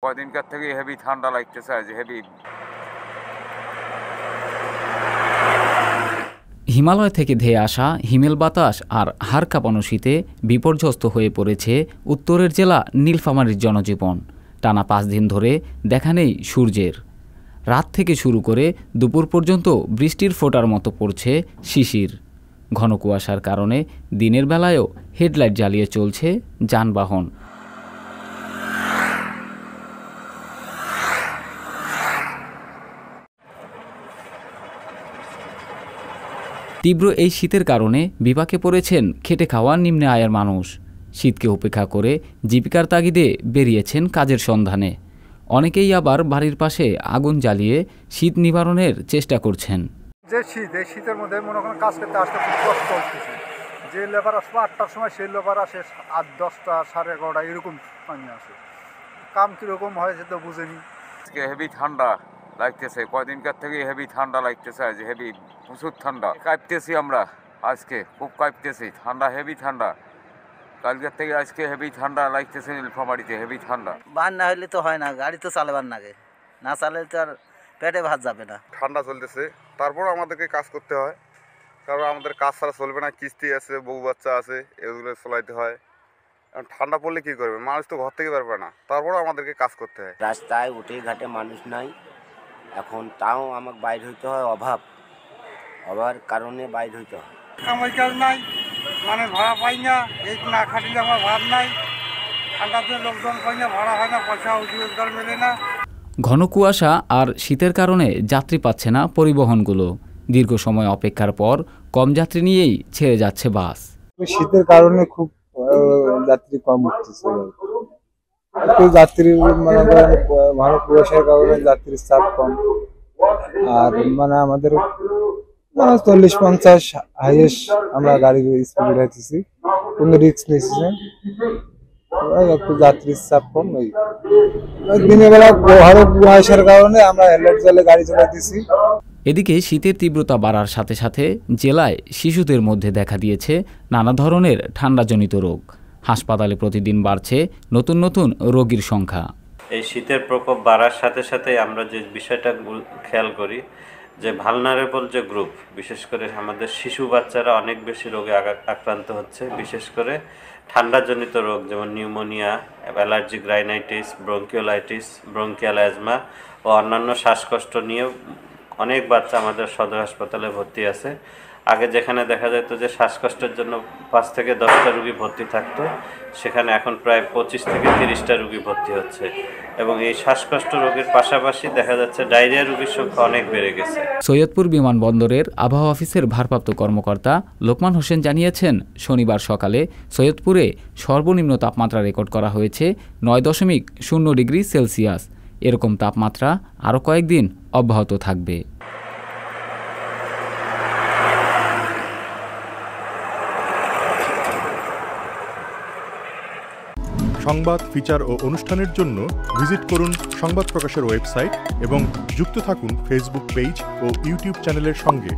কয়দিনকার থেকে হেভি ঠান্ডা লাগতেছে, আজ হেভি। হিমালয় থেকে ধেয়ে আসা হিমেল বাতাস আর হাড় কাঁপানো শীতে বিপর্যস্ত হয়ে পড়েছে উত্তরের জেলা নীলফামারীর জনজীবন। টানা 5 দিন ধরে দেখা নেই সূর্যের। রাত থেকে শুরু করে দুপুর পর্যন্ত বৃষ্টির ফোঁটার মতো পড়ছে শিশির। ঘন কুয়াশার কারণে দিনের বেলায়ও হেডলাইট জ্বালিয়ে চলছে যানবাহন। তীব্র এই শীতের কারণে বিপাকে পড়েছেন খেটে খাওয়া নিম্ন আয়ের মানুষ। শীতকে উপেক্ষা করে জীবিকার তাগিদে বেরিয়েছেন কাজের সন্ধানে। অনেকেই আবার বাড়ির পাশে আগুন জ্বালিয়ে শীত নিবারণের চেষ্টা করছেন। যে শীত, এই শীতের মধ্যে মনে করেন কাজ করতে আসতে খুব কষ্ট হচ্ছে। যে লেবার আসবে 8টার সময়, সেই লেবার আসে 8, 10টা, 11:30 এরকম টাইমে আসে। কাম কীরকম হয় সেটা বুঝেনি। আজকে হেভি ঠান্ডা লাগতেছে, কয়দিনকার থেকে হেভি ঠান্ডা লাগতেছে, আজ হেভি প্রচুর ঠান্ডা। কাঁপতেছি আমরা, আজকে খুব কাঁপতেছি, ঠান্ডা হেভি ঠান্ডা। কালকের থেকে আজকে হেভি ঠান্ডা লাগতেছে নীলফামারীতে, হেভি ঠান্ডা। বান না হলে তো হয় না, গাড়ি তো চালাবার নাগে, না চালালে তো আর পেটে ভাত যাবে না। ঠান্ডা চলতেছে, তারপর আমাদেরকে কাজ করতে হয়, কারণ আমাদের কাজ ছাড়া চলবে না। কিস্তি আছে, বউ বাচ্চা আছে, এগুলো চলাইতে হয়। ঠান্ডা পড়লে কী করবে, মানুষ তো ঘর থেকে পারবে না, তারপরও আমাদেরকে কাজ করতে হয়। রাস্তায় উঠে ঘাটে মানুষ নাই এখন, তাও আমাকে বাইর হইতে হয়। অভার কারণে বাইর হইতে হয়। কামাই কাজ নাই, মানে ভাড়া পাই না, এই না খাটিলে আমার ভাত নাই। ঠান্ডাতে লোকজন পাই না, ভাড়া হয় না, পয়সা রোজগার মেলে না। ঘন কুয়াশা আর শীতের কারণে যাত্রী পাচ্ছে না পরিবহনগুলো। দীর্ঘ সময় অপেক্ষার পর কম যাত্রী নিয়েই ছেড়ে যাচ্ছে বাস। শীতের কারণে খুব যাত্রী কম উঠতেছে। একটু যাত্রী মানে ঘন কুয়াশার কারণে যাত্রীর চাপ কম। আর মানে আমাদের 40-50 হাইয়েস্ট আমরা গাড়ি স্পিড উঠাইতেছি, কোনো রিস্ক নিচ্ছি না। একটু যাত্রীর চাপ কম। দিনের বেলা ঘন কুয়াশার কারণে আমরা হেডলাইট জ্বালিয়ে গাড়ি চালাইতেছি। এদিকে শীতের তীব্রতা বাড়ার সাথে সাথে জেলায় শিশুদের মধ্যে দেখা দিয়েছে নানা ধরনের ঠান্ডাজনিত রোগ। হাসপাতালে প্রতিদিন বাড়ছে নতুন নতুন রোগীর সংখ্যা। এই শীতের প্রকোপ বাড়ার সাথে সাথে আমরা যে বিষয়টা খেয়াল করি যে ভালনারেবল যে গ্রুপ, বিশেষ করে আমাদের শিশু বাচ্চারা অনেক বেশি রোগে আক্রান্ত হচ্ছে। বিশেষ করে ঠান্ডাজনিত রোগ যেমন pneumonia, allergic rhinitis, bronchiolitis, bronchial asthma ও অন্যান্য শ্বাসকষ্ট নিয়ে অনেক বাচ্চা আমাদের সদর হাসপাতালে ভর্তি আছে। আগে যেখানে দেখা যেত যে শ্বাসকষ্টের জন্য 5 থেকে 10টা রোগী ভর্তি থাকতো, সেখানে এখন প্রায় 25 থেকে 30টা রোগী ভর্তি হচ্ছে। এবং এই শ্বাসকষ্ট রোগীর পাশাপাশি দেখা যাচ্ছে ডায়রিয়া রোগীর সংখ্যা অনেক বেড়ে গেছে। সৈয়দপুর বিমানবন্দরের আবহাওয়া অফিসের ভারপ্রাপ্ত কর্মকর্তা লোকমান হোসেন জানিয়েছেন, শনিবার সকালে সৈয়দপুরে সর্বনিম্ন তাপমাত্রা রেকর্ড করা হয়েছে 9.0 ডিগ্রি সেলসিয়াস। এরকম তাপমাত্রা আরও কয়েকদিন অব্যাহত থাকবে। সংবাদ, ফিচার ও অনুষ্ঠানের জন্য ভিজিট করুন সংবাদ প্রকাশের ওয়েবসাইট এবং যুক্ত থাকুন ফেসবুক পেজ ও ইউটিউব চ্যানেলের সঙ্গে।